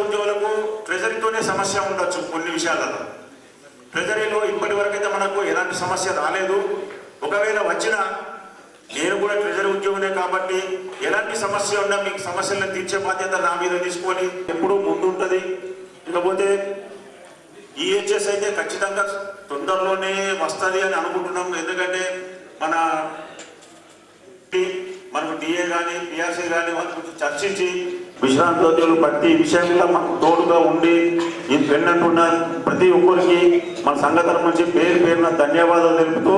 ఉద్యోగులకు ట్రెజరీతోనే సమస్య ఉండొచ్చు కొన్ని విషయాలలో. ట్రెజరీలో ఇప్పటి వరకైతే మనకు ఎలాంటి సమస్య రాలేదు. ఒకవేళ వచ్చినా నేను కూడా ట్రెజరీ ఉద్యోగమే కాబట్టి ఎలాంటి సమస్య ఉన్నా మీకు సమస్యలను తీర్చే బాధ్యత నా మీద తీసుకొని ఎప్పుడూ ముందుంటుంది. ఇకపోతే ఈహెచ్ఎస్ అయితే ఖచ్చితంగా తొందరలోనే వస్తుంది అని అనుకుంటున్నాం. ఎందుకంటే మనకు డిఏ కానీ పిఆర్సీ కానీ వాళ్ళ గురించి చర్చించి విశ్రాంతి ఉద్యోగులు ప్రతి విషయంలో మనకు తోడుగా ఉండి ఈ పెన్నట్టున్న ప్రతి ఒక్కరికి మన సంఘ తరపు నుంచి పేరున ధన్యవాదాలు తెలుపుతూ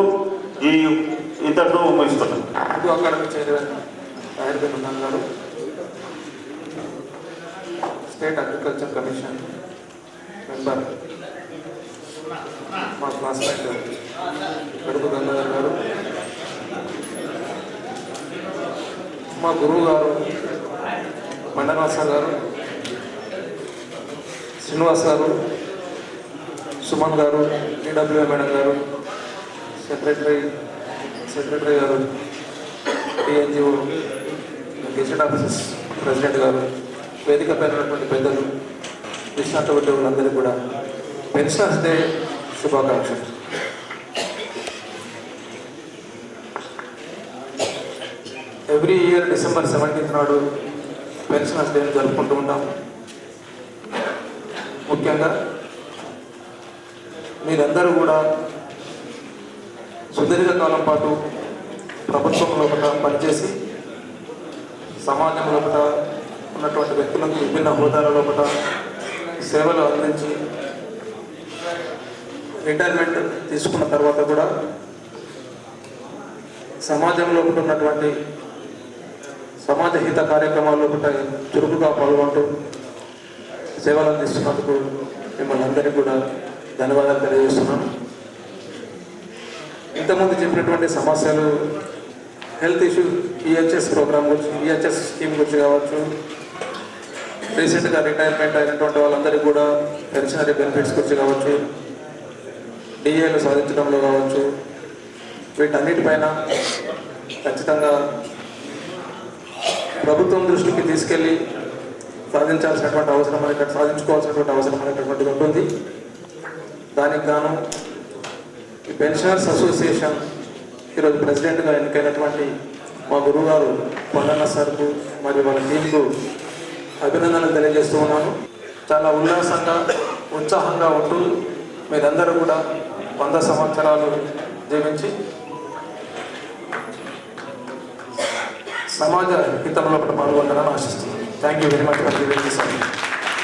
ఈ ఇంతటితో ముగిస్తున్నాం. స్టేట్ అగ్రికల్చర్ కమిషన్ మెంబర్ మా క్లాస్మేట్ కడుపు గంగాధర్ గారు, మా గురువు గారు మండనాథ గారు, శ్రీనివాస్ గారు, సుమన్ గారు, టీడబ్ల్యూఏ మేడం గారు, సెక్రటరీ గారు, టీఎన్జిఓ గెజెట్ ఆఫీసెస్ ప్రెసిడెంట్ గారు, వేదిక పైన ఉన్నటువంటి పెద్దలు, విశ్రాంత ఉద్యోగులందరికీ కూడా పెన్షనర్స్ డే శుభాకాంక్షలు. ఎవ్రీ ఇయర్ December 17th నాడు పెన్షనర్స్ డే జరుపుకుంటూ ఉంటాం. ముఖ్యంగా మీరందరూ కూడా సుదీర్ఘకాలం పాటు ప్రభుత్వం లోపల పనిచేసి సమాజం లోపల ఉన్నటువంటి వ్యక్తులకు విభిన్న హోదాల లోపల సేవలు అందించి రిటైర్మెంట్ తీసుకున్న తర్వాత కూడా సమాజంలో ఉన్నటువంటి సమాజ హిత కార్యక్రమాల్లో చురుకుగా పాల్గొంటూ సేవలు అందిస్తున్నందుకు మిమ్మల్ని అందరికీ కూడా ధన్యవాదాలు తెలియజేస్తున్నాను. ఇంతకుముందు చెప్పినటువంటి సమస్యలు హెల్త్ ఇష్యూ, ఈహెచ్ఎస్ ప్రోగ్రామ్ గురించి, ఈహెచ్ఎస్ స్కీమ్ గురించి కావచ్చు, రీసెంట్గా రిటైర్మెంట్ అయినటువంటి వాళ్ళందరికీ కూడా పెన్షనరీ బెనిఫిట్స్ గురించి కావచ్చు, డిఏలు సాధించడంలో కావచ్చు, వీటన్నిటిపైన ఖచ్చితంగా ప్రభుత్వం దృష్టికి తీసుకెళ్ళి సాధించుకోవాల్సినటువంటి అవసరం అనేటటువంటిది ఉంటుంది. దానికి గాను ఈ పెన్షనర్స్ అసోసియేషన్ ఈరోజు ప్రెసిడెంట్గా ఎన్నికైనటువంటి మా గురువుగారు కొండన్న సార్కు మరియు వాళ్ళ టీంకు అభినందనలు తెలియజేస్తూ ఉన్నాను. చాలా ఉల్లాసంగా ఉత్సాహంగా ఉంటూ మీరందరూ కూడా 100 సంవత్సరాలు జీవించి సమాజ హితంలో పాల్గొంటారని ఆశిస్తున్నాను. Thank you very much for giving this opportunity.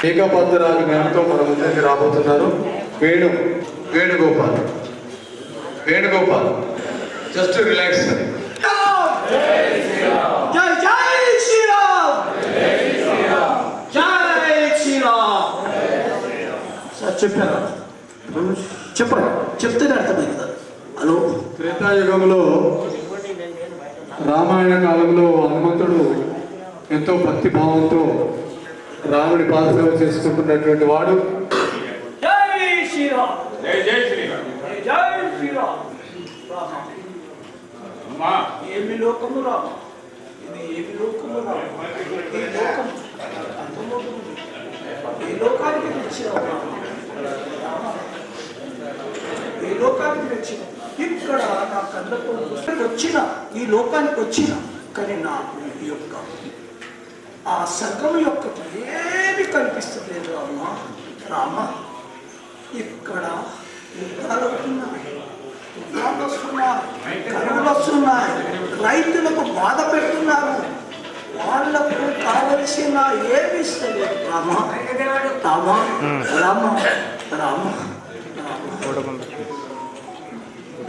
ఏకపత్రాలు జ్ఞానంతో మన ముందుకు రాబోతున్నారు వేణుగోపాల్. Just relax. చెప్పాను, చెప్తేనే అర్థమైంది. హలో, త్రేతాయుగంలో రామాయణ కాలంలో హనుమంతుడు ఎంతో భక్తి భావంతో రాముడి పాదసేవ చేసుకుంటున్నటువంటి వాడు. ఏమి లోకము రా, ఇది ఏమి లోకము రా, ఈ లోకానికి తెచ్చినావు, ఈ లోకానికి తెచ్చిన ఇక్కడ నా కళ్ళతో వచ్చిన ఈ లోకానికి వచ్చిన, కానీ నాకు ఈ యొక్క ఆ సర్గం యొక్క ఏమి కనిపిస్తలేదు రామ. ఇక్కడ యుద్ధాలు అవుతున్నాయి, తుఫాన్లు వస్తున్నాయి, కరువులు వస్తున్నాయి, రైతులకు బాధ పెడుతున్నారు, వాళ్లకు కావలసిన ఏమి ఇస్తలేదు రామ.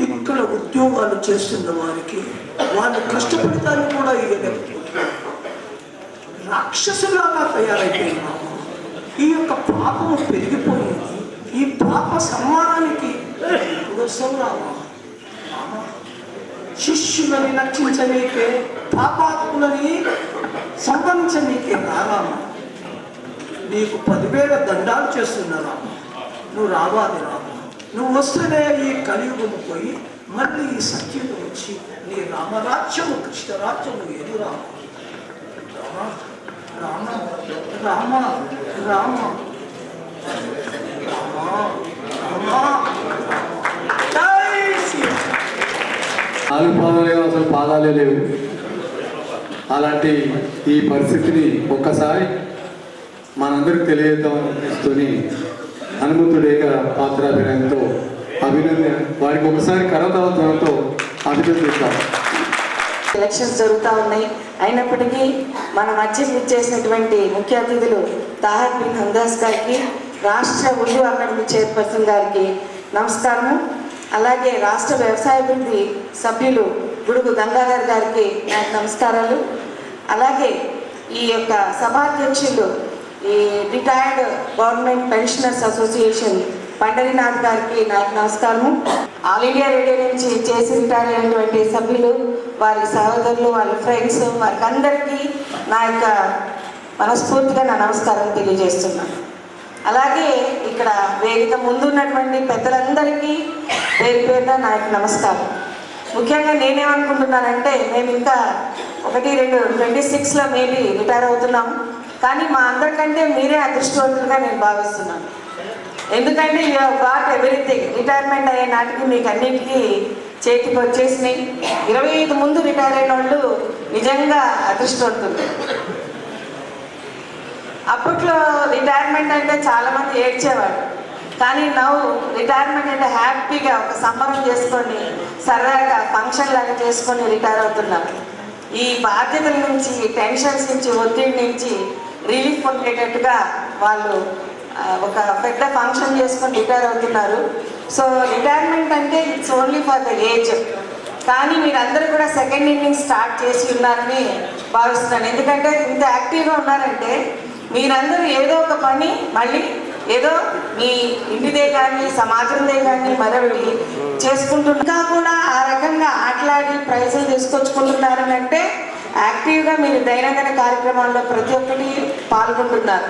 ఇక్కడ ఉద్యోగాలు చేస్తున్న వారికి వాళ్ళు కష్టపడతాన్ని కూడా ఇవ్వలేకపోతున్నారు. రాక్షసులాగా తయారైపోయినాము. ఈ యొక్క పాపము పెరిగిపోయింది. ఈ పాప సమ్మానానికి ఇప్పుడు వస్తున్నామా? శిష్యులని రక్షించనీకే, పాపాత్ములని సంబంధించనీకే రారామా. నీకు 10,000 దండాలు చేస్తున్నారా? నువ్వు రావాలి రామ. నువ్వు వస్తేనే ఈ కలియుగము పోయి మళ్ళీ ఈ సత్యుడు వచ్చి నీ రామరాజ్యము కృష్ణరాజ్యము ఎదురా. రామ రామ రామ నాలుగు పాదాలు లేవు, అసలు పాదాలే లేవు. అలాంటి ఈ పరిస్థితిని ఒక్కసారి మనందరికి తెలియజేద్దామని హనుమంతుడేక పాత్రాభినయంతో వారికి ఒకసారి కరతాళతో అభినందిస్తాం. ఎలక్షన్స్ జరుగుతూ ఉన్నాయి. అయినప్పటికీ మన మధ్య ఇచ్చేసినటువంటి ముఖ్య అతిథులు తాహర్ బిన్ హందాస్ గారికి, రాష్ట్ర ఉర్దూ అకాడమీ చైర్పర్సన్ గారికి నమస్కారము. అలాగే రాష్ట్ర వ్యవసాయ అభివృద్ధి సభ్యులు గుడుగు గంగాధర్ గారికి నాకు నమస్కారాలు. అలాగే ఈ యొక్క సభాధ్యక్షులు ఈ retired government pensioners association Pandarinath గారికి నాకు నమస్కారము. ఆల్ ఇండియా రేడియో నుంచి చేసి రిటైర్ అయినటువంటి సభ్యులు, వారి సహోదరులు, వాళ్ళ ఫ్రెండ్స్, వారికి అందరికీ నా యొక్క మనస్ఫూర్తిగా నా నమస్కారం తెలియజేస్తున్నాను. అలాగే ఇక్కడ వేదిక ముందున్నటువంటి పెద్దలందరికీ పేరు పేరున నా యొక్క నమస్కారం. ముఖ్యంగా నేనేమనుకుంటున్నానంటే, మేము ఇంకా 1-2-26లో మేబీ రిటైర్ అవుతున్నాము. కానీ మా అందరికంటే మీరే అదృష్టవంతులుగా నేను భావిస్తున్నాను. ఎందుకంటే you have got everything. Retirement అయ్యే నాటికి మీకు అన్నిటికీ చేతికి వచ్చేసినాయి. 25 ముందు రిటైర్ అయిన వాళ్ళు నిజంగా అదృష్టవంతులు. అప్పట్లో రిటైర్మెంట్ అంటే చాలామంది ఏడ్చేవాడు. కానీ నవ్వు రిటైర్మెంట్ అంటే హ్యాపీగా ఒక సంబరం చేసుకొని సరదాగా ఫంక్షన్ లాగా చేసుకొని రిటైర్ అవుతున్నారు. ఈ బాధ్యతల నుంచి, టెన్షన్స్ నుంచి, ఒత్తిడి నుంచి రిలీఫ్ పొందేటట్టుగా వాళ్ళు ఒక పెద్ద ఫంక్షన్ చేసుకొని రిటైర్ అవుతున్నారు. సో రిటైర్మెంట్ అంటే it's only for the age. కానీ మీరందరూ కూడా సెకండ్ ఇన్నింగ్ స్టార్ట్ చేసి ఉన్నారని భావిస్తున్నాను. ఎందుకంటే ఇంత యాక్టివ్గా ఉన్నారంటే మీరందరూ ఏదో ఒక పని మళ్ళీ ఏదో మీ ఇంటిదే కానీ సమాజందే కానీ మరొకటి చేసుకుంటున్నా కూడా ఆ రకంగా ఆటలాడి ప్రైజులు తీసుకొచ్చుకుంటున్నారని అంటే యాక్టివ్గా మీరు దైనందిన కార్యక్రమాల్లో ప్రతి ఒక్కటి పాల్గొంటున్నారు.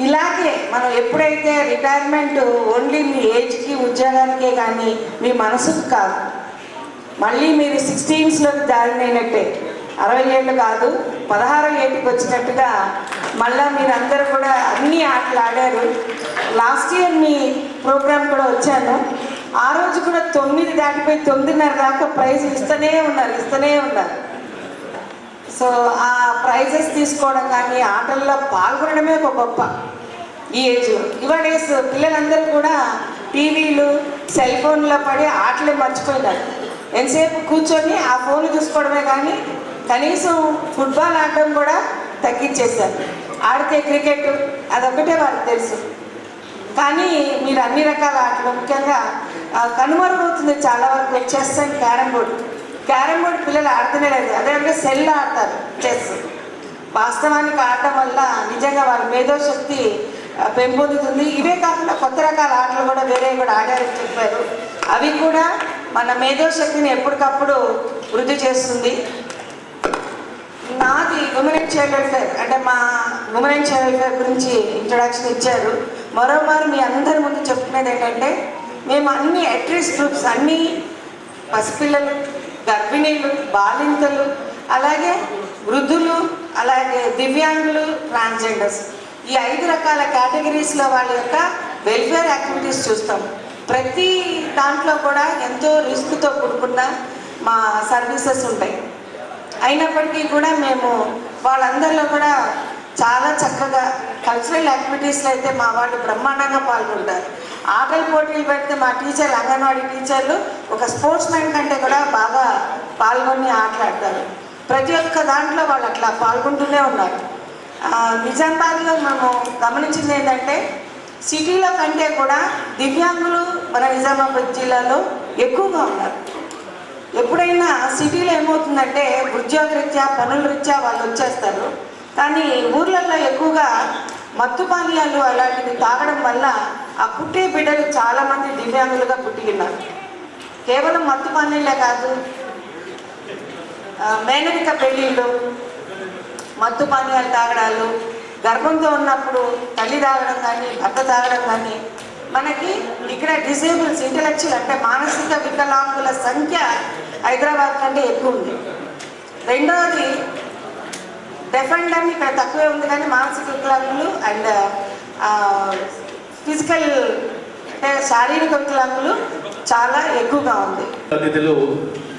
ఇలాగే మనం ఎప్పుడైతే రిటైర్మెంట్ ఓన్లీ మీ ఏజ్కి, ఉద్యోగానికే కానీ మీ మనసుకు కాదు, మళ్ళీ మీరు 16స్లోకి జాయిన్ అయినట్టే, 60 ఏళ్ళు కాదు 16వ ఏటికి వచ్చినట్టుగా మళ్ళీ మీరందరూ కూడా అన్ని ఆటలు ఆడారు. లాస్ట్ ఇయర్ మీ ప్రోగ్రాం కూడా వచ్చాను. ఆ రోజు కూడా 9 దాటిపోయి 9:30 దాకా ప్రైజ్ ఇస్తూనే ఉన్నారు. సో ఆ ప్రైజెస్ తీసుకోవడం కానీ ఆటల్లో పాల్గొనడమే ఒక గొప్ప ఈ ఏజ్లో. ఇవాళ పిల్లలందరూ కూడా టీవీలు, సెల్ ఫోన్లో పడి ఆటలే మర్చిపోయినారు. ఎంతసేపు కూర్చొని ఆ ఫోన్లు చూసుకోవడమే కానీ కనీసం ఫుట్బాల్ ఆడడం కూడా తగ్గించేశారు. ఆడితే క్రికెట్ అదొకటే వాళ్ళకి తెలుసు. కానీ మీరు అన్ని రకాల ఆటలు, ముఖ్యంగా కనుమరుగవుతుంది చాలా వరకు. చెస్ అండ్ క్యారమ్ బోర్డు పిల్లలు ఆడుతూనే లేదు. అదేంటే సెల్ ఆడతారు చెస్. వాస్తవానికి ఆడటం వల్ల నిజంగా వాళ్ళ మేధోశక్తి పెంపొందుతుంది. ఇవే కాకుండా కొత్త రకాల ఆటలు కూడా వేరే కూడా ఆడారని చెప్పారు. అవి కూడా మన మేధోశక్తిని ఎప్పటికప్పుడు వృద్ధి చేస్తుంది. నాది ఉమెన్ అండ్ చైల్డ్ వెల్ఫేర్, అంటే మా ఉమెన్ అండ్ చైల్డ్ వెల్ఫేర్ గురించి ఇంట్రొడక్షన్ ఇచ్చారు. మరోమారు మీ అందరి ముందు చెప్పుకునేది ఏంటంటే, మేము అన్ని అట్రిస్క్ గ్రూప్స్, అన్ని పసిపిల్లలు, గర్భిణీలు, బాలింతలు, అలాగే వృద్ధులు, అలాగే దివ్యాంగులు, ట్రాన్స్జెండర్స్, ఈ 5 రకాల కేటగిరీస్లో వాళ్ళ యొక్క వెల్ఫేర్ యాక్టివిటీస్ చూస్తాం. ప్రతి దాంట్లో కూడా ఎంతో రిస్క్తో కూడుకున్న మా సర్వీసెస్ ఉంటాయి. అయినప్పటికీ కూడా మేము వాళ్ళందరిలో కూడా చాలా చక్కగా కల్చరల్ యాక్టివిటీస్లో అయితే మా వాళ్ళు బ్రహ్మాండంగా పాల్గొంటారు. ఆటల పోటీలు పెడితే మా టీచర్లు, అంగన్వాడీ టీచర్లు ఒక స్పోర్ట్స్ మ్యాన్ కంటే కూడా బాగా పాల్గొని ఆటలాడతారు. ప్రతి ఒక్క దాంట్లో వాళ్ళు అట్లా పాల్గొంటూనే ఉన్నారు. నిజామాబాద్లో మేము గమనించింది ఏంటంటే, సిటీలో కంటే కూడా దివ్యాంగులు మన నిజామాబాద్ జిల్లాలో ఎక్కువగా ఉన్నారు. ఎప్పుడైనా సిటీలో ఏమవుతుందంటే ఉద్యోగ రీత్యా, పనుల రీత్యా వాళ్ళు వచ్చేస్తారు. కానీ ఊర్లలో ఎక్కువగా మత్తు పానీయాలు అలాంటివి తాగడం వల్ల ఆ పుట్టే బిడ్డలు చాలామంది దివ్యాంగులుగా పుట్టిన్నారు. కేవలం మత్తు పానీయాలే కాదు, మేనరిక పెళ్ళిళ్ళు, మత్తు పానీయాలు తాగడాలు, గర్భంతో ఉన్నప్పుడు తల్లి తాగడం కానీ, భర్త తాగడం కానీ, మనకి ఇక్కడ డిసేబుల్స్, ఇంటలెక్చువల్ అంటే మానసిక వికలాంగుల సంఖ్య హైదరాబాద్ కంటే ఎక్కువ ఉంది. రెండవది డెఫ్ అండ్ డమ్ ఇక్కడ తక్కువే ఉంది, కానీ మానసిక వికలాంగులు అండ్ ఫిజికల్ అంటే శారీరక వికలాంగులు చాలా ఎక్కువగా ఉంది. అతిథులు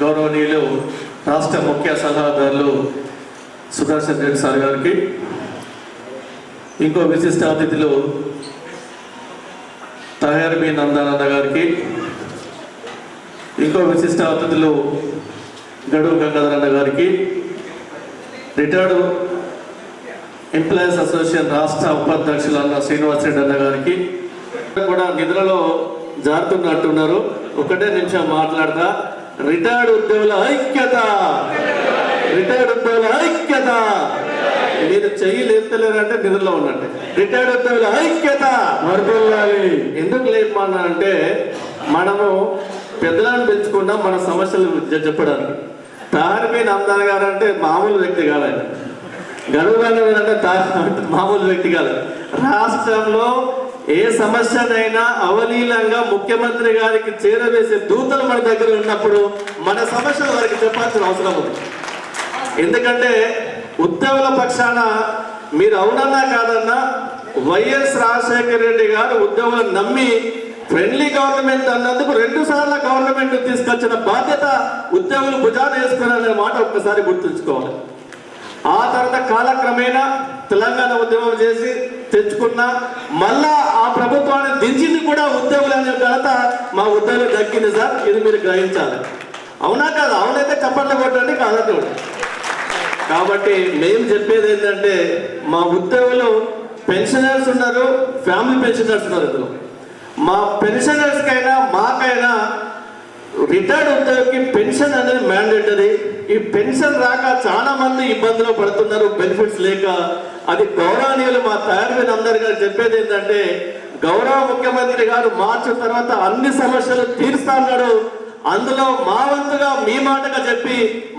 గౌరవనీయులు రాష్ట్ర ముఖ్య సలహాదారులు సుదర్శన్ రెడ్డి సార్ గారికి, ఇంకో విశిష్ట అతిథులు తహర్ బి నందానన్న గారికి, ఇంకో విశిష్ట అతిథులు గడువు గంగాధరన్న గారికి, రిటైర్డ్ ఎంప్లాయీస్ అసోసియేషన్ రాష్ట్ర ఉపాధ్యక్షులు అన్న శ్రీనివాస్ రెడ్డి అన్న గారికి కూడా నిధులలో జారుతున్నట్టున్నారు. ఒకటే నిమిషం మాట్లాడతా. రిటైర్డ్ ఉద్యోగుల ఐక్యత, రిటైర్డ్ ఉద్యోగుల ఐక్యత. మీరు చెయ్యి లేపుతలేరంటే నిధుల్లో ఉన్నట్టే. రిటైర్డ్ ఉద్యోగుల ఐక్యత మరుపుల్లాలి. ఎందుకు లేపమన్నా అంటే మనము పెద్దలను పెంచుకున్నాం మన సమస్యలు చెప్పడానికి. తాహర్బీ నందాన్ గారు అంటే మామూలు వ్యక్తి కాదు, ఆయన గడువు అంటే మామూలు వ్యక్తి కాదు. రాష్ట్రంలో ఏ సమస్యనైనా అవలీలంగా ముఖ్యమంత్రి గారికి చేరవేసే దూతలు మన దగ్గర ఉన్నప్పుడు మన సమస్యలు వారికి చెప్పాల్సిన అవసరం ఉంది. ఎందుకంటే ఉద్యోగుల పక్షాన మీరు అవునన్నా కాదన్నా వైఎస్ రాజశేఖర రెడ్డి గారు ఉద్యోగులను నమ్మి ఫ్రెండ్లీ గవర్నమెంట్ అన్నందుకు 2 సార్లు గవర్నమెంట్ తీసుకొచ్చిన బాధ్యత ఉద్యోగులు భుజాన వేసుకున్నారనే మాట ఒక్కసారి గుర్తుంచుకోవాలి. ఆ తర్వాత కాలక్రమేణా తెలంగాణ ఉద్యమం చేసి తెచ్చుకున్న మళ్ళా ఆ ప్రభుత్వాన్ని దించింది కూడా ఉద్యోగులు అనే ఘనత మా ఉద్యోగులు దక్కింది సార్. ఇది మీరు గ్రహించాలి. అవునా కాదు? అవునైతే చప్పట్లు కొట్టండి, కాదంటే. కాబట్టి మేము చెప్పేది ఏంటంటే మా ఉద్యోగులు పెన్షనర్స్ ఉన్నారు, ఫ్యామిలీ పెన్షనర్స్ ఉన్నారు. ఇందులో మా పెన్షనర్స్కైనా మాకైనా రిటైర్డ్ ఉద్యోగికి పెన్షన్ అనేది మ్యాండేటరీ. ఈ పెన్షన్ రాక చాలా మంది ఇబ్బందులు పడుతున్నారు, బెనిఫిట్స్ లేక. అది గౌరవనీయులు మా తయారు అందరి గారు చెప్పేది ఏంటంటే గౌరవ ముఖ్యమంత్రి గారు మార్చి తర్వాత అన్ని సమస్యలు తీరుస్తా అన్నాడు. అందులో మా వంతుగా మీ మాటగా చెప్పి